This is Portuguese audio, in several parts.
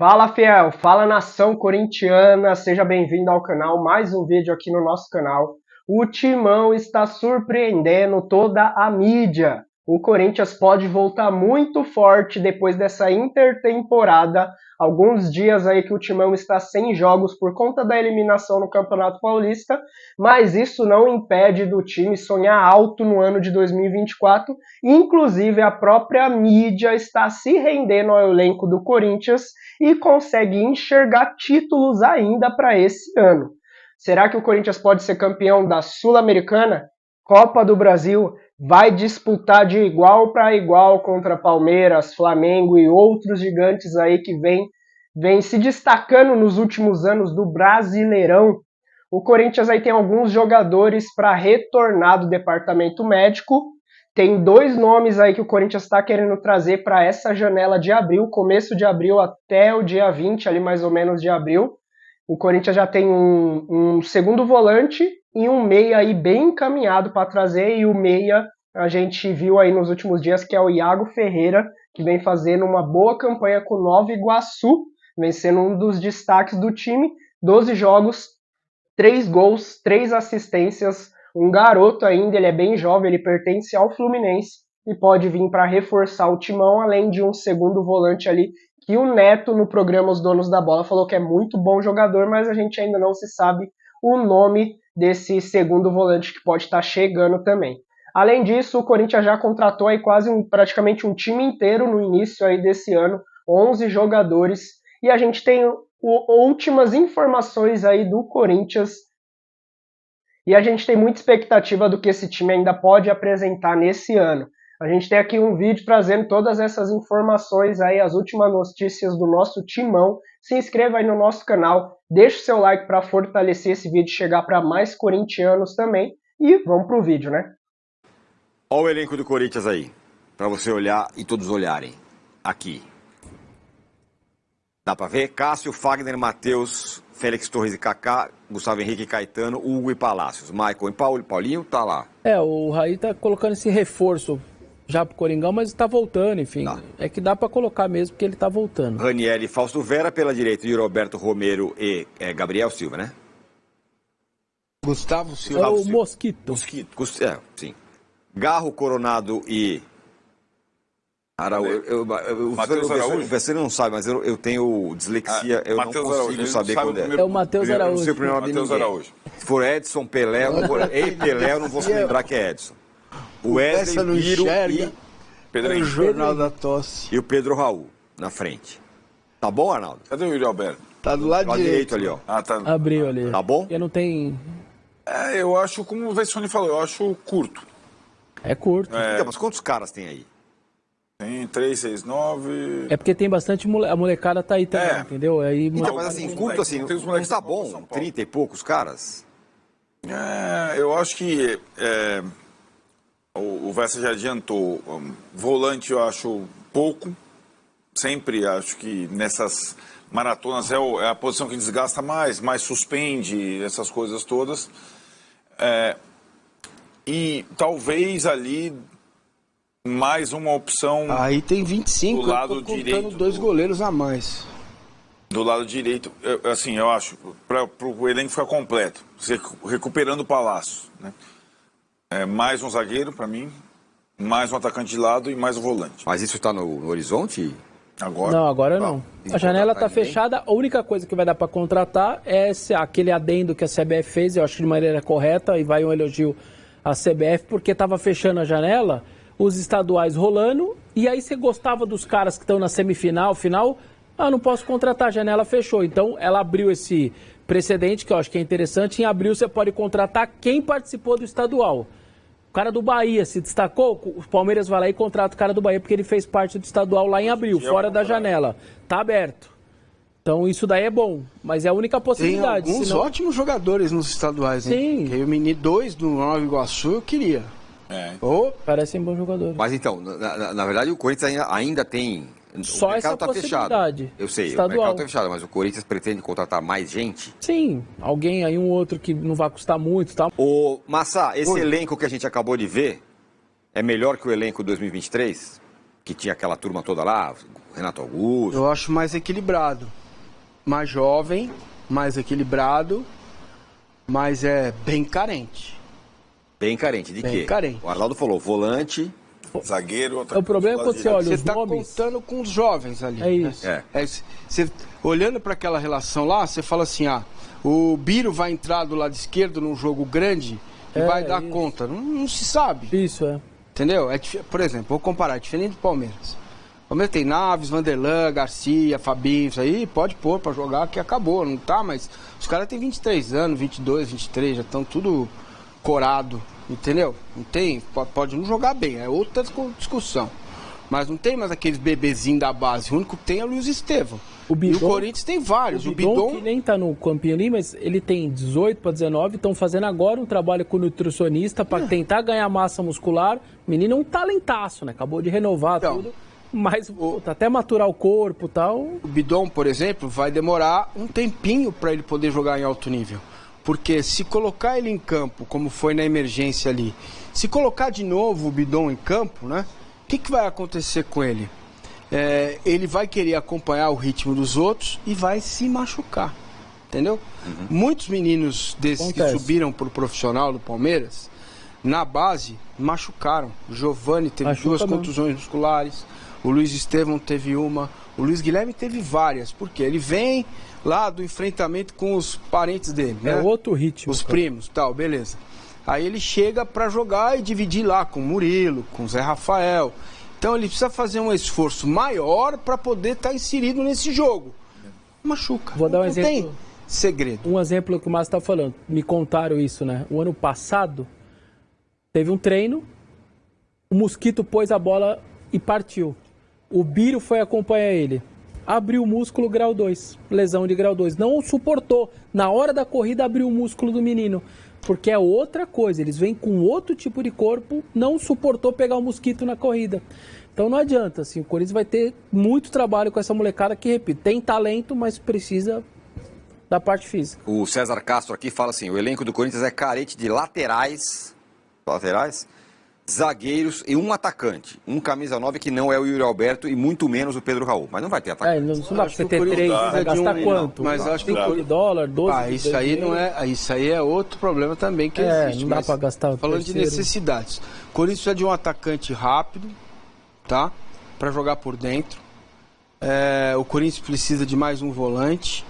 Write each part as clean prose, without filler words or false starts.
Fala fiel, fala nação corintiana, seja bem-vindo ao canal, mais um vídeo aqui no nosso canal. O Timão está surpreendendo toda a mídia. O Corinthians pode voltar muito forte depois dessa intertemporada. Alguns dias aí que o Timão está sem jogos por conta da eliminação no Campeonato Paulista, mas isso não impede do time sonhar alto no ano de 2024. Inclusive, a própria mídia está se rendendo ao elenco do Corinthians e consegue enxergar títulos ainda para esse ano. Será que o Corinthians pode ser campeão da Sul-Americana? Copa do Brasil? Vai disputar de igual para igual contra Palmeiras, Flamengo e outros gigantes aí que vem se destacando nos últimos anos do Brasileirão. O Corinthians aí tem alguns jogadores para retornar do departamento médico. Tem dois nomes aí que o Corinthians está querendo trazer para essa janela de abril, começo de abril até o dia 20, ali mais ou menos de abril. O Corinthians já tem um segundo volante e um meia aí bem encaminhado para trazer, e o meia a gente viu aí nos últimos dias que é o Iago Ferreira, que vem fazendo uma boa campanha com o Nova Iguaçu, vem sendo um dos destaques do time, 12 jogos, 3 gols, 3 assistências, um garoto ainda, ele é bem jovem, ele pertence ao Fluminense e pode vir para reforçar o timão, além de um segundo volante ali, que o Neto, no programa Os Donos da Bola, falou que é muito bom jogador, mas a gente ainda não se sabe o nome desse segundo volante que pode estar chegando também. Além disso, o Corinthians já contratou aí praticamente um time inteiro no início aí desse ano, 11 jogadores, e a gente tem últimas informações aí do Corinthians, e a gente tem muita expectativa do que esse time ainda pode apresentar nesse ano. A gente tem aqui um vídeo trazendo todas essas informações aí, as últimas notícias do nosso timão. Se inscreva aí no nosso canal, deixe o seu like para fortalecer esse vídeo, chegar para mais corintianos também. E vamos pro vídeo, né? Olha o elenco do Corinthians aí, para você olhar e todos olharem. Aqui. Dá para ver? Cássio, Fagner, Matheus, Félix Torres e Kaká, Gustavo Henrique e Caetano, Hugo e Palácios. Michael e Paulinho tá lá. O Raí tá colocando esse reforço já pro Coringão, mas tá voltando, enfim. Tá. É que dá para colocar mesmo, porque ele tá voltando. Ranieri e Fausto Vera pela direita, de Roberto Romero e Gabriel Silva, né? Gustavo Silva. É o Mosquito. Sim. Garro, Coronado e Araújo. Você não sabe, mas eu tenho dislexia, eu Mateus não consigo saber quando é. É o Matheus Araújo. Eu não sei o primeiro nome de ninguém. Se for Edson, Pelé, eu não vou se lembrar que é Edson. O Wesley, Piro e Pedro Jornal da Tosse. E o Pedro Raul, na frente. Tá bom, Arnaldo? Cadê o Yuri Alberto? Tá do lado direito ali, ó. Tá. Abriu ali. Tá bom? Porque não tem... Eu acho, como o Vessone falou, eu acho curto. É curto. Então, mas quantos caras tem aí? Tem 3, 6, 9... É porque tem bastante... A molecada tá aí também, entendeu? Aí, então, mas assim, curto assim, não tá bom? 30 e poucos caras? Eu acho que... O Vessa já adiantou. Volante eu acho pouco. Sempre acho que nessas maratonas é a posição que desgasta mais suspende, essas coisas todas. E talvez ali mais uma opção. Aí tem 25, do lado direito, 2 goleiros a mais. Do lado direito, eu acho, para o elenco ficar completo, recuperando o Palácio, né? Mais um zagueiro para mim, mais um atacante de lado e mais um volante. Mas isso está no horizonte? Agora? Não, agora não. A janela está fechada. A única coisa que vai dar para contratar é aquele adendo que a CBF fez, eu acho que de maneira correta, e vai um elogio à CBF, porque estava fechando a janela, os estaduais rolando, e aí você gostava dos caras que estão na semifinal, final, não posso contratar, a janela fechou. Então ela abriu esse precedente, que eu acho que é interessante, em abril você pode contratar quem participou do estadual. O cara do Bahia se destacou, o Palmeiras vai lá e contrata o cara do Bahia porque ele fez parte do estadual lá em abril, fora da janela. Tá aberto. Então isso daí é bom, mas é a única possibilidade. Tem alguns ótimos jogadores nos estaduais, hein? Sim. O menino 2 do Nova Iguaçu eu queria. Parecem bons jogadores. Mas então, na verdade o Corinthians ainda tem... Só essa possibilidade. Fechado. Eu sei, estadual. O mercado tá fechado, mas o Corinthians pretende contratar mais gente? Sim, alguém aí, um outro que não vai custar muito, tá? Massa, esse elenco que a gente acabou de ver é melhor que o elenco 2023? que tinha aquela turma toda lá, Renato Augusto. Eu acho mais equilibrado. Mais jovem, mais equilibrado, mas é bem carente. Bem carente, de Bem quê? carente. O Arnaldo falou, volante... Zagueiro... O problema é quando você olha Você os está nomes... contando com os jovens ali. É isso. Né? Você, olhando para aquela relação lá, você fala assim, o Biro vai entrar do lado esquerdo num jogo grande e vai dar isso. conta. Não se sabe. Isso, Entendeu? Por exemplo, vou comparar, é diferente do Palmeiras. O Palmeiras tem Naves, Vanderlan, Garcia, Fabinho, isso aí pode pôr para jogar que acabou, não tá? Mas os caras têm 23 anos, 22, 23, já estão tudo corado. Entendeu? Não tem, pode não jogar bem, é outra discussão. Mas não tem mais aqueles bebezinhos da base. O único que tem é o Luiz Estevam. E o Corinthians tem vários. O Bidon que nem tá no campinho ali, mas ele tem 18 para 19, estão fazendo agora um trabalho com o nutricionista para tentar ganhar massa muscular. O menino é um talentaço, né? Acabou de renovar tudo. Mas até maturar o corpo e tal. O Bidon, por exemplo, vai demorar um tempinho para ele poder jogar em alto nível. Porque se colocar ele em campo, como foi na emergência ali, se colocar de novo o Bidon em campo, né? O que vai acontecer com ele? Ele vai querer acompanhar o ritmo dos outros e vai se machucar, entendeu? Muitos meninos desses que subiram para o profissional do Palmeiras, na base, machucaram. O Giovani teve duas contusões musculares, o Luiz Estevam teve uma, o Luiz Guilherme teve várias, porque ele vem lá do enfrentamento com os parentes dele, né? É outro ritmo. Os primos, tal, beleza. Aí ele chega para jogar e dividir lá com o Murilo, com o Zé Rafael. Então ele precisa fazer um esforço maior para poder estar inserido nesse jogo. Machuca. Vou dar um exemplo. exemplo. Não tem segredo. Um exemplo que o Márcio está falando. Me contaram isso, né? O ano passado teve um treino, o Mosquito pôs a bola e partiu. O Biro foi acompanhar ele. Abriu o músculo grau 2, lesão de grau 2. Não suportou. Na hora da corrida abriu o músculo do menino. Porque é outra coisa, eles vêm com outro tipo de corpo, não suportou pegar o Mosquito na corrida. Então não adianta, assim, o Corinthians vai ter muito trabalho com essa molecada que, repito, tem talento, mas precisa da parte física. O César Castro aqui fala assim, o elenco do Corinthians é carente de laterais, zagueiros e um atacante. Um camisa 9 que não é o Yuri Alberto e muito menos o Pedro Raul. Mas não vai ter atacante. Não dá pra você ter 3, vai gastar quanto? Mas acho que $5, 12 isso aí não é, isso aí é outro problema também que existe. Não dá pra gastar o falando de necessidades. O Corinthians precisa de um atacante rápido, tá? Pra jogar por dentro. O Corinthians precisa de mais um volante.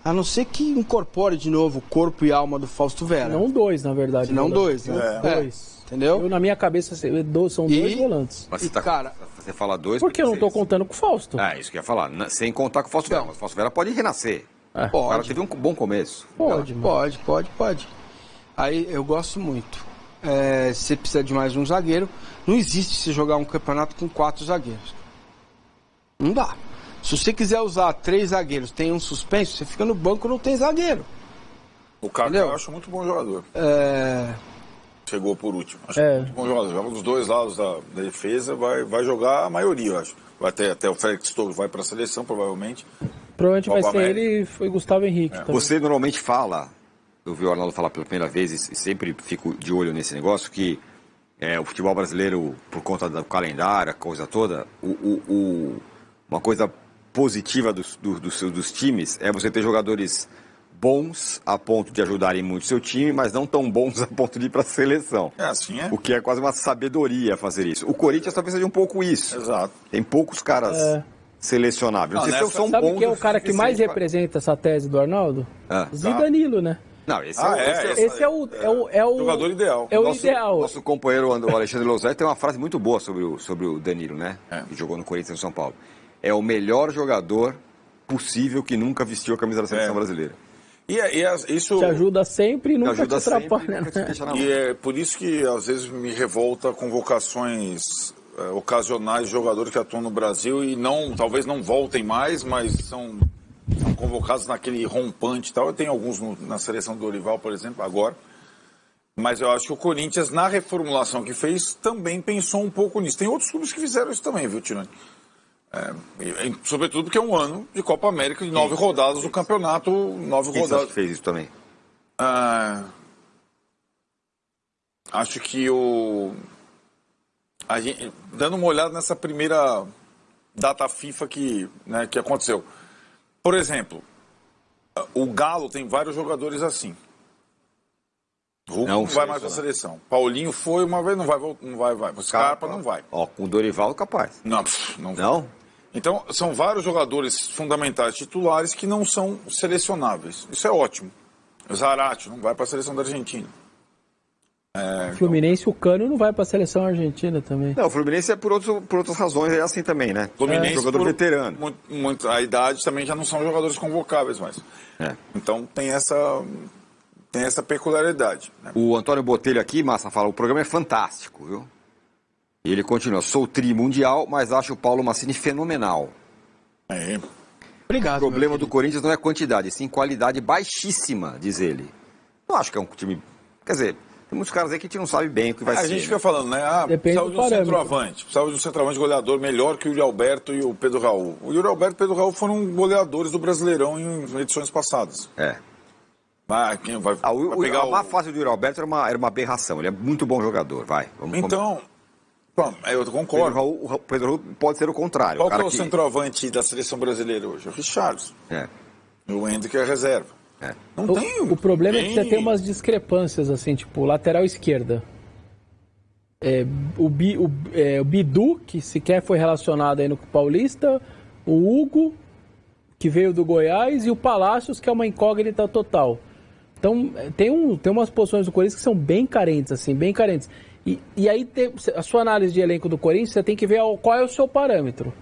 A não ser que incorpore de novo o corpo e alma do Fausto Vera. Não 2, na verdade. Não 2, né? 2. Entendeu? Na minha cabeça são 2 volantes. Mas você fala 2... Porque eu não tô contando com o Fausto. Isso que eu ia falar. Sem contar com o Fausto Vera. Mas o Fausto Vera pode renascer. O cara teve um bom começo. Pode. Aí eu gosto muito. Você precisa de mais um zagueiro. Não existe se jogar um campeonato com 4 zagueiros. Não dá. Se você quiser usar 3 zagueiros, tem um suspenso, você fica no banco, não tem zagueiro. O Kaká eu acho muito bom jogador. Chegou por último. Acho muito bom jogador. Joga dos dois lados da defesa, vai jogar a maioria, eu acho. Vai ter até o Félix Torres vai para a seleção, provavelmente. Provavelmente vai ser ele e foi Gustavo Henrique. Você normalmente fala, eu vi o Arnaldo falar pela primeira vez e sempre fico de olho nesse negócio, que o futebol brasileiro, por conta do calendário, a coisa toda, uma coisa positiva dos times é você ter jogadores bons a ponto de ajudarem muito seu time, mas não tão bons a ponto de ir para a seleção. Assim é. O que é quase uma sabedoria fazer isso. O Corinthians talvez seja um pouco isso. Exato. Tem poucos caras selecionáveis. Não sei se são sabe bons. quem é o cara que mais representa essa tese do Arnaldo? Zidanilo, né? Não, esse esse é o jogador ideal. É o ideal. Nosso companheiro o Alexandre Lozé tem uma frase muito boa sobre o Danilo, né? Que jogou no Corinthians e no São Paulo. É o melhor jogador possível que nunca vestiu a camisa da seleção brasileira. Isso te ajuda sempre e nunca te atrapalha. E é por isso que às vezes me revolta convocações ocasionais de jogadores que atuam no Brasil e talvez não voltem mais, mas são convocados naquele rompante e tal. Eu tenho alguns na seleção do Dorival, por exemplo, agora. Mas eu acho que o Corinthians, na reformulação que fez, também pensou um pouco nisso. Tem outros clubes que fizeram isso também, viu, Tirani? Sobretudo porque é um ano de Copa América, de 9 rodadas do campeonato, 9 rodadas. Fez isso também. Acho que o dando uma olhada nessa primeira data FIFA que aconteceu. Por exemplo, o Galo tem vários jogadores assim. Hulk não vai mais para a seleção. Paulinho foi uma vez, não vai. Scarpa não vai. Ó, com o Dorival capaz. Não vai. Não? Então, são vários jogadores fundamentais titulares que não são selecionáveis. Isso é ótimo. O Zarate não vai para a seleção da Argentina. Fluminense, o Cano não vai para a seleção argentina também. Não, o Fluminense é por outras razões, é assim também, né? Fluminense, jogador veterano. A idade também já não são jogadores convocáveis mais. Então tem essa peculiaridade. Né? O Antônio Botelho aqui, Massa, fala, o programa é fantástico, viu? E ele continua, sou tri mundial, mas acho o Paulo Massini fenomenal. Obrigado. O problema do Corinthians não é quantidade, sim qualidade baixíssima, diz ele. Não acho que é um time... Quer dizer, tem muitos caras aí que a gente não sabe bem o que vai ser. A gente fica falando, né? Precisava de um centroavante. Precisava de um centroavante goleador melhor que o Yuri Alberto e o Pedro Raul. O Yuri Alberto e o Pedro Raul foram goleadores do Brasileirão em edições passadas. Quem vai pegar a má fase do Yuri Alberto era uma aberração. Ele é muito bom jogador, vai. Eu concordo. O Pedro Raul pode ser o contrário. Qual que é o centroavante da seleção brasileira hoje? O Richarlison. O Hendrick é reserva. Não tem. O problema é que você tem umas discrepâncias, assim, tipo, lateral esquerda. O Bidu, que sequer foi relacionado aí no Paulista, o Hugo, que veio do Goiás, e o Palácios, que é uma incógnita total. Então, tem umas posições do Corinthians que são bem carentes, assim, bem carentes. E aí, a sua análise de elenco do Corinthians, você tem que ver qual é o seu parâmetro.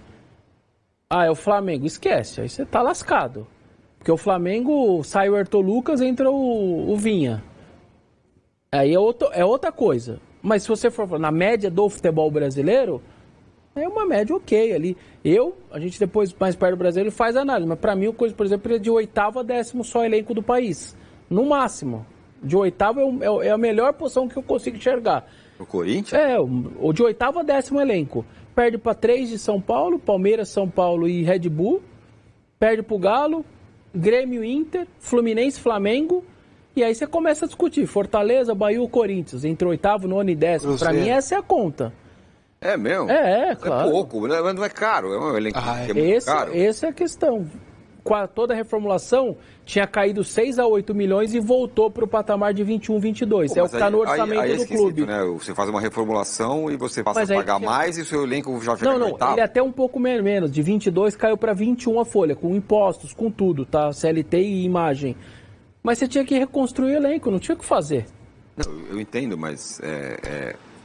É o Flamengo, esquece, aí você tá lascado. Porque o Flamengo sai o Herto Lucas, entra o Vinha. Aí é outra coisa. Mas se você for na média do futebol brasileiro, é uma média ok ali. A gente depois, mais perto do brasileiro, faz análise. Mas pra mim, o Corinthians, por exemplo, é de 8º a 10º só elenco do país. No máximo. De 8º é a melhor posição que eu consigo enxergar. O Corinthians? O de 8º a 10º elenco. Perde pra 3 de São Paulo, Palmeiras, São Paulo e Red Bull. Perde pro Galo, Grêmio, Inter, Fluminense, Flamengo, e aí você começa a discutir Fortaleza, Bahia, Corinthians, entre 8º, 9º e 10º. Pra mim essa é a conta. É mesmo? Claro. É pouco, mas não é caro, é um elenco que é muito caro. Essa é a questão. Toda a reformulação tinha caído 6 a 8 milhões e voltou para o patamar de 21, 22. É o que está no orçamento do clube. Né? Você faz uma reformulação e você passa a pagar mais e o seu elenco já fica Não, ele é até um pouco menos. De 22 caiu para 21 a folha, com impostos, com tudo, tá? CLT e imagem. Mas você tinha que reconstruir o elenco, não tinha o que fazer. Eu entendo, mas...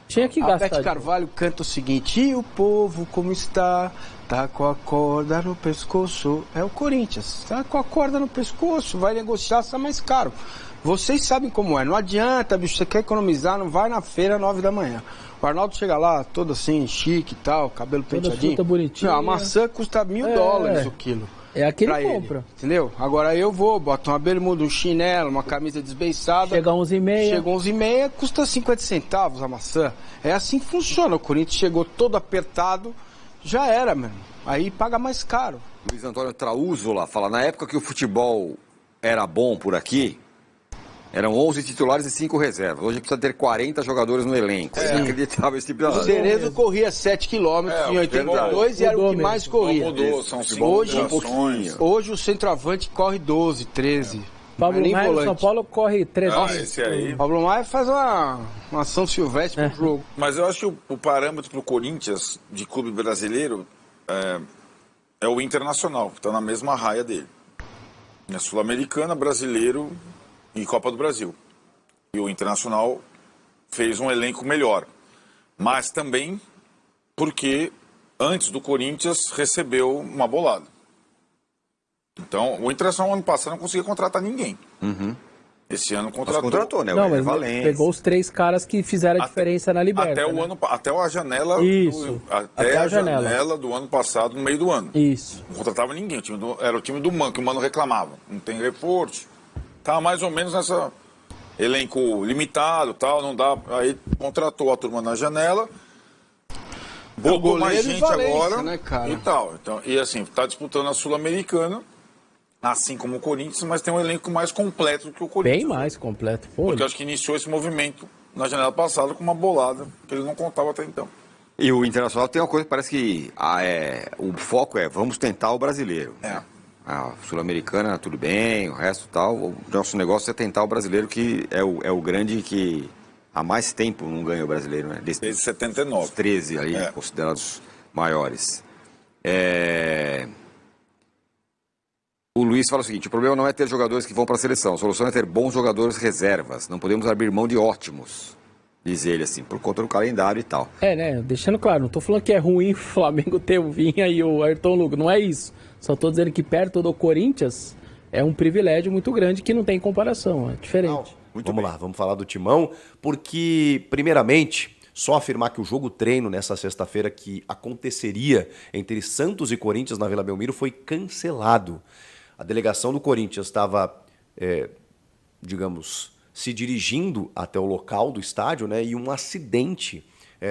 Tinha que gastar. A Beth Carvalho canta o seguinte: e o povo como está? Tá com a corda no pescoço. É o Corinthians. Tá com a corda no pescoço. Vai negociar, está mais caro. Vocês sabem como é. Não adianta, bicho. Você quer economizar, não vai na feira 9 da manhã. O Arnaldo chega lá, todo assim, chique e tal, cabelo penteadinho. Fruta bonitinha. Não, a maçã custa $1.000 o quilo. É aquele que compra. Entendeu? Agora eu boto uma bermuda, um chinelo, uma camisa desbeiçada. Chega 11h30. Chega 11h30, custa 50 centavos a maçã. É assim que funciona. O Corinthians chegou todo apertado, já era, mano. Aí paga mais caro. Luiz Antônio Traúzola fala, na época que o futebol era bom por aqui, eram 11 titulares e 5 reservas. Hoje precisa ter 40 jogadores no elenco. É inacreditável esse tipo de O Cerezo corria 7 km em 82 e era o que mais corria. Mudou, são 5 hoje o centroavante corre 12, 13. Pablo Maia no São Paulo corre 13. Esse aí. Pablo Maia faz uma São Silvestre pro jogo. Mas eu acho que o parâmetro pro Corinthians, de clube brasileiro, é o Internacional, que está na mesma raia dele. É Sul-Americana, brasileiro e Copa do Brasil. E o Internacional fez um elenco melhor. Mas também porque antes do Corinthians recebeu uma bolada. Então, o Internacional ano passado não conseguia contratar ninguém. Esse ano contratou. Né? Não, mas pegou os 3 caras que fizeram a diferença na Libertadores. Até a janela. Isso. Até a janela do ano passado, no meio do ano. Isso. Não contratava ninguém. Era o time do Mano, que o Mano reclamava. Não tem reforço. Estava mais ou menos nessa elenco limitado, tal, não dá. Aí contratou a turma na janela. Botou mais gente agora, né, cara? E tal. Então, e assim, está disputando a Sul-Americana, assim como o Corinthians, mas tem um elenco mais completo do que o Corinthians. Bem mais completo. Porque eu acho que iniciou esse movimento na janela passada com uma bolada que ele não contava até então. E o Internacional tem uma coisa que parece que o foco é vamos tentar o brasileiro. A Sul-Americana, tudo bem, o resto tal. O nosso negócio é tentar o brasileiro, que é o grande que há mais tempo não ganha o brasileiro, né? Desde 79. Os 13 aí, considerados maiores. O Luiz fala o seguinte: o problema não é ter jogadores que vão para a seleção, a solução é ter bons jogadores reservas. Não podemos abrir mão de ótimos. Diz ele assim, por conta do calendário e tal. Né? Deixando claro, não tô falando que é ruim o Flamengo ter o Vinha e o Ayrton Lucas, não é isso. Só tô dizendo que perto do Corinthians é um privilégio muito grande que não tem comparação, é diferente. Vamos lá, vamos falar do Timão, porque, primeiramente, só afirmar que o jogo treino nessa sexta-feira que aconteceria entre Santos e Corinthians na Vila Belmiro foi cancelado. A delegação do Corinthians estava, digamos, se dirigindo até o local do estádio, né, e um acidente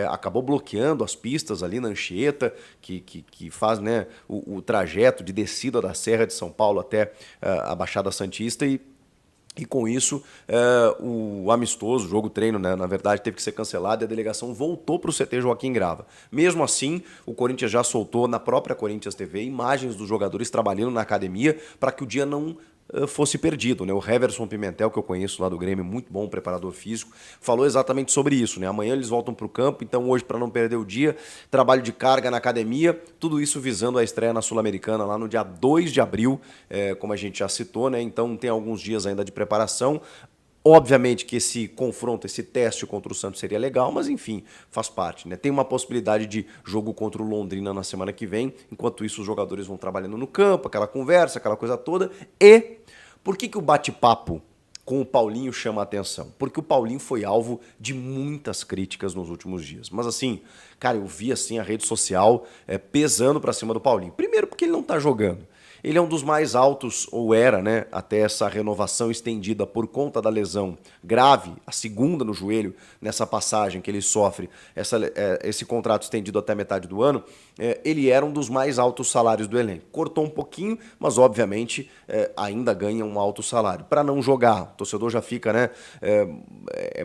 acabou bloqueando as pistas ali na Anchieta, que faz, né, o trajeto de descida da Serra de São Paulo até a Baixada Santista, e com isso o amistoso, o jogo treino, né, na verdade teve que ser cancelado e a delegação voltou para o CT Joaquim Grava. Mesmo assim, o Corinthians já soltou na própria Corinthians TV imagens dos jogadores trabalhando na academia para que o dia não fosse perdido, né? O Heverson Pimentel, que eu conheço lá do Grêmio, muito bom preparador físico, falou exatamente sobre isso, né? Amanhã eles voltam para o campo, então hoje, para não perder o dia, trabalho de carga na academia, tudo isso visando a estreia na Sul-Americana lá no dia 2 de abril, como a gente já citou, né? Então tem alguns dias ainda de preparação. Obviamente que esse confronto, esse teste contra o Santos seria legal, mas enfim, faz parte, né? Tem uma possibilidade de jogo contra o Londrina na semana que vem, enquanto isso os jogadores vão trabalhando no campo, aquela conversa, aquela coisa toda. E por que o bate-papo com o Paulinho chama a atenção? Porque o Paulinho foi alvo de muitas críticas nos últimos dias. Mas assim, cara, eu vi assim a rede social pesando pra cima do Paulinho. Primeiro porque ele não tá jogando. Ele é um dos mais altos, ou era, né, até essa renovação estendida por conta da lesão grave, a segunda no joelho, nessa passagem que ele sofre, esse contrato estendido até metade do ano, ele era um dos mais altos salários do elenco. Cortou um pouquinho, mas obviamente ainda ganha um alto salário. Para não jogar, o torcedor já fica, né,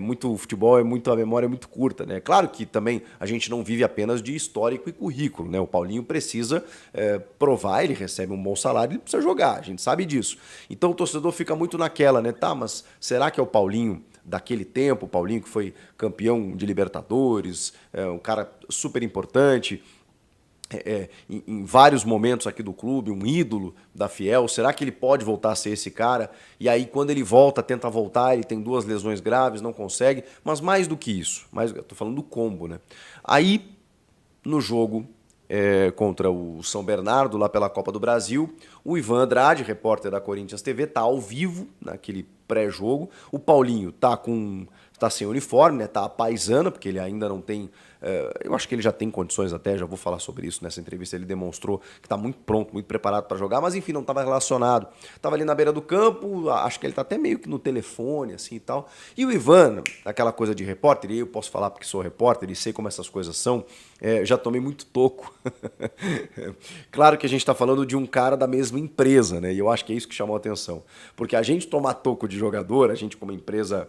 muito futebol, a memória é muito curta, né? Claro que também a gente não vive apenas de histórico e currículo, né? O Paulinho precisa provar, ele recebe um bom salário, ele precisa jogar, a gente sabe disso. Então o torcedor fica muito naquela, né? Tá, mas será que é o Paulinho daquele tempo, o Paulinho que foi campeão de Libertadores, um cara super importante, em vários momentos aqui do clube, um ídolo da Fiel, será que ele pode voltar a ser esse cara? E aí quando ele volta, tenta voltar, ele tem 2 lesões graves, não consegue, mas mais do que isso, eu tô falando do combo, né? Aí, no jogo contra o São Bernardo, lá pela Copa do Brasil, o Ivan Andrade, repórter da Corinthians TV, tá ao vivo naquele pré-jogo. O Paulinho tá sem uniforme, né? Tá à paisana, porque ele ainda não tem... eu acho que ele já tem condições até, já vou falar sobre isso nessa entrevista. Ele demonstrou que tá muito pronto, muito preparado para jogar, mas enfim, não estava relacionado. Tava ali na beira do campo, acho que ele tá até meio que no telefone, assim e tal. E o Ivan, aquela coisa de repórter, e eu posso falar porque sou repórter e sei como essas coisas são, já tomei muito toco. Claro que a gente tá falando de um cara da mesma empresa, né? E eu acho que é isso que chamou a atenção. Porque a gente tomar toco de jogador, a gente como empresa,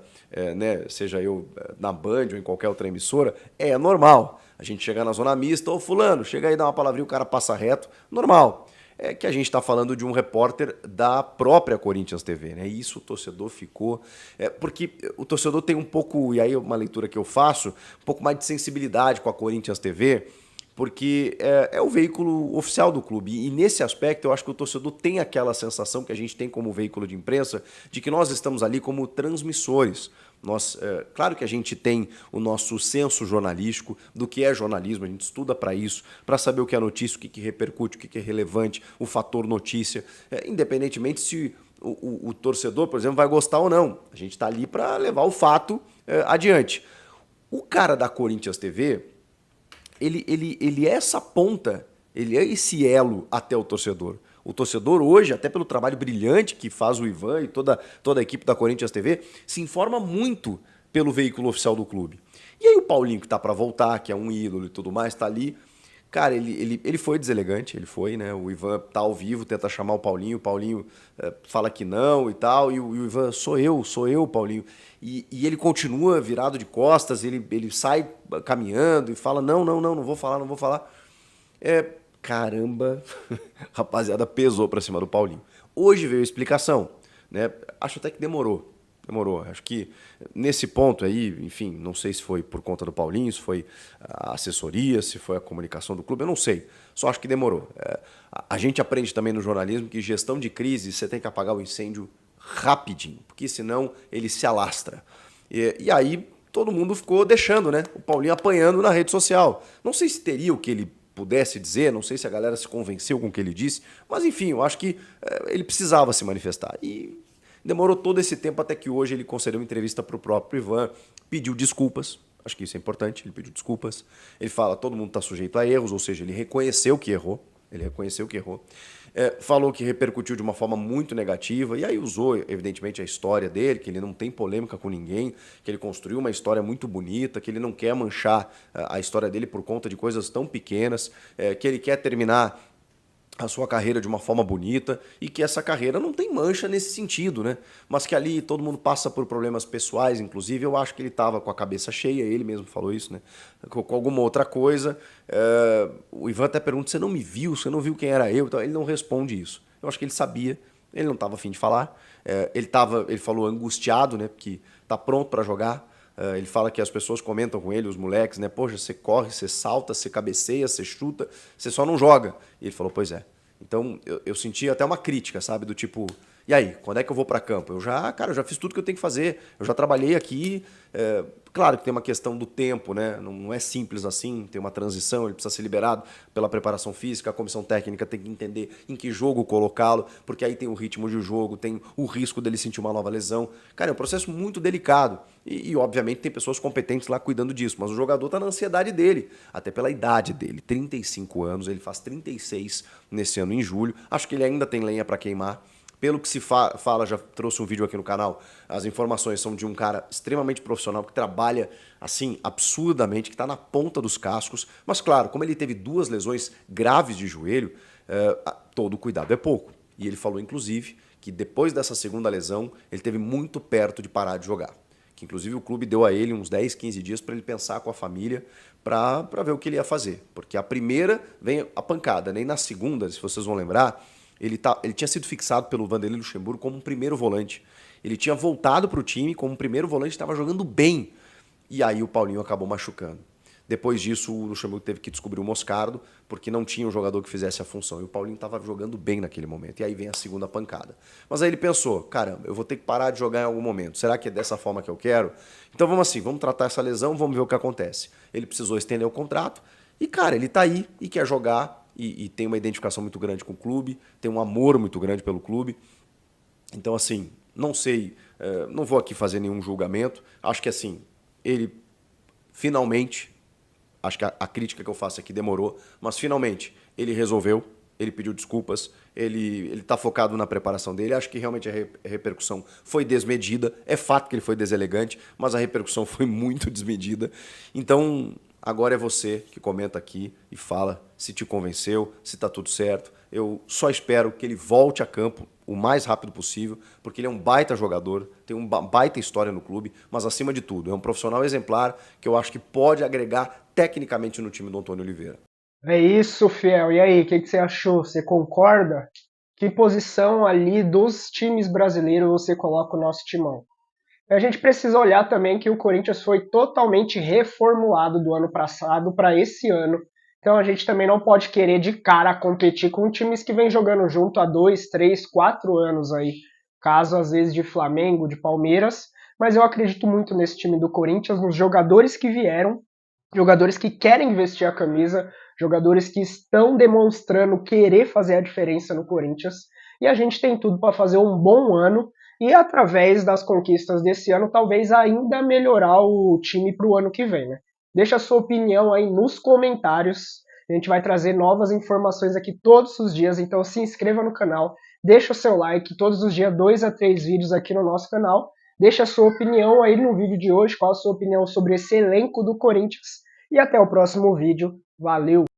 né, seja eu na Band ou em qualquer outra emissora, é normal. A gente chegar na zona mista, ô fulano, chega aí, dá uma palavrinha, o cara passa reto, normal. É que a gente está falando de um repórter da própria Corinthians TV, né? E isso o torcedor ficou... porque o torcedor tem um pouco, e aí é uma leitura que eu faço, um pouco mais de sensibilidade com a Corinthians TV, porque é o veículo oficial do clube. E nesse aspecto, eu acho que o torcedor tem aquela sensação que a gente tem como veículo de imprensa, de que nós estamos ali como transmissores. Claro que a gente tem o nosso senso jornalístico do que é jornalismo, a gente estuda para isso, para saber o que é notícia, o que repercute, o que é relevante, o fator notícia, independentemente se o torcedor, por exemplo, vai gostar ou não. A gente está ali para levar o fato adiante. O cara da Corinthians TV, ele é essa ponta, ele é esse elo até o torcedor. O torcedor hoje, até pelo trabalho brilhante que faz o Ivan e toda a equipe da Corinthians TV, se informa muito pelo veículo oficial do clube. E aí o Paulinho, que tá para voltar, que é um ídolo e tudo mais, tá ali. Cara, ele foi deselegante, ele foi, né? O Ivan tá ao vivo, tenta chamar o Paulinho fala que não e tal, e o Ivan, sou eu, Paulinho. E ele continua virado de costas, ele sai caminhando e fala, não vou falar. Caramba, rapaziada, pesou pra cima do Paulinho. Hoje veio a explicação, né? Acho até que demorou. Acho que nesse ponto aí, enfim, não sei se foi por conta do Paulinho, se foi a assessoria, se foi a comunicação do clube, eu não sei. Só acho que demorou. A gente aprende também no jornalismo que gestão de crise você tem que apagar o incêndio rapidinho, porque senão ele se alastra. E aí todo mundo ficou deixando, né? O Paulinho apanhando na rede social. Não sei se teria o que ele pudesse dizer, não sei se a galera se convenceu com o que ele disse, mas enfim, eu acho que ele precisava se manifestar. E demorou todo esse tempo até que hoje ele concedeu uma entrevista para o próprio Ivan, pediu desculpas, acho que isso é importante, ele pediu desculpas. Ele fala, todo mundo está sujeito a erros, ou seja, ele reconheceu que errou. Falou que repercutiu de uma forma muito negativa, e aí usou, evidentemente, a história dele, que ele não tem polêmica com ninguém, que ele construiu uma história muito bonita, que ele não quer manchar a história dele por conta de coisas tão pequenas, que ele quer terminar a sua carreira de uma forma bonita e que essa carreira não tem mancha nesse sentido, né? Mas que ali todo mundo passa por problemas pessoais, inclusive eu acho que ele estava com a cabeça cheia, ele mesmo falou isso, né? Com alguma outra coisa. O Ivan até pergunta, você não me viu? Você não viu quem era eu? Então, ele não responde isso. Eu acho que ele sabia, ele não estava a fim de falar. Ele falou angustiado, né? Porque está pronto para jogar. Ele fala que as pessoas comentam com ele, os moleques, né? Poxa, você corre, você salta, você cabeceia, você chuta, você só não joga. E ele falou, pois é. Então eu senti até uma crítica, sabe? Do tipo, e aí, quando é que eu vou para campo? Eu já fiz tudo que eu tenho que fazer, eu já trabalhei aqui. Claro que tem uma questão do tempo, né? Não é simples assim, tem uma transição, ele precisa ser liberado pela preparação física, a comissão técnica tem que entender em que jogo colocá-lo, porque aí tem o ritmo de jogo, tem o risco dele sentir uma nova lesão. Cara, é um processo muito delicado e obviamente tem pessoas competentes lá cuidando disso, mas o jogador está na ansiedade dele, até pela idade dele, 35 anos, ele faz 36 nesse ano em julho, acho que ele ainda tem lenha para queimar. Pelo que se fala, já trouxe um vídeo aqui no canal, as informações são de um cara extremamente profissional que trabalha, assim, absurdamente, que está na ponta dos cascos. Mas, claro, como ele teve 2 lesões graves de joelho, todo cuidado é pouco. E ele falou, inclusive, que depois dessa segunda lesão, ele esteve muito perto de parar de jogar. Que, inclusive, o clube deu a ele uns 10, 15 dias para ele pensar com a família para ver o que ele ia fazer. Porque a primeira vem a pancada, nem na segunda, se vocês vão lembrar, ele tinha sido fixado pelo Vanderlei Luxemburgo como um primeiro volante. Ele tinha voltado para o time como um primeiro volante, estava jogando bem. E aí o Paulinho acabou machucando. Depois disso, o Luxemburgo teve que descobrir o Moscardo, porque não tinha um jogador que fizesse a função. E o Paulinho estava jogando bem naquele momento. E aí vem a segunda pancada. Mas aí ele pensou, caramba, eu vou ter que parar de jogar em algum momento. Será que é dessa forma que eu quero? Então vamos assim, vamos tratar essa lesão, vamos ver o que acontece. Ele precisou estender o contrato. E, cara, ele está aí e quer jogar. E tem uma identificação muito grande com o clube, tem um amor muito grande pelo clube. Então, assim, não sei, não vou aqui fazer nenhum julgamento. Acho que, assim, ele finalmente, acho que a crítica que eu faço aqui demorou, mas finalmente ele resolveu, ele pediu desculpas, ele está focado na preparação dele. Acho que realmente a repercussão foi desmedida. É fato que ele foi deselegante, mas a repercussão foi muito desmedida. Então, agora é você que comenta aqui e fala se te convenceu, se está tudo certo. Eu só espero que ele volte a campo o mais rápido possível, porque ele é um baita jogador, tem uma baita história no clube, mas acima de tudo, é um profissional exemplar que eu acho que pode agregar tecnicamente no time do Antônio Oliveira. É isso, Fiel. E aí, o que você achou? Você concorda? Que posição ali dos times brasileiros você coloca o nosso timão? A gente precisa olhar também que o Corinthians foi totalmente reformulado do ano passado para esse ano. Então a gente também não pode querer de cara competir com times que vem jogando junto há 2, 3, 4 anos aí. Caso às vezes de Flamengo, de Palmeiras. Mas eu acredito muito nesse time do Corinthians, nos jogadores que vieram, jogadores que querem vestir a camisa, jogadores que estão demonstrando querer fazer a diferença no Corinthians. E a gente tem tudo para fazer um bom ano. E através das conquistas desse ano, talvez ainda melhorar o time para o ano que vem, né? Deixa a sua opinião aí nos comentários. A gente vai trazer novas informações aqui todos os dias, então se inscreva no canal, deixa o seu like, todos os dias 2 a 3 vídeos aqui no nosso canal. Deixa a sua opinião aí no vídeo de hoje, qual a sua opinião sobre esse elenco do Corinthians. E até o próximo vídeo. Valeu!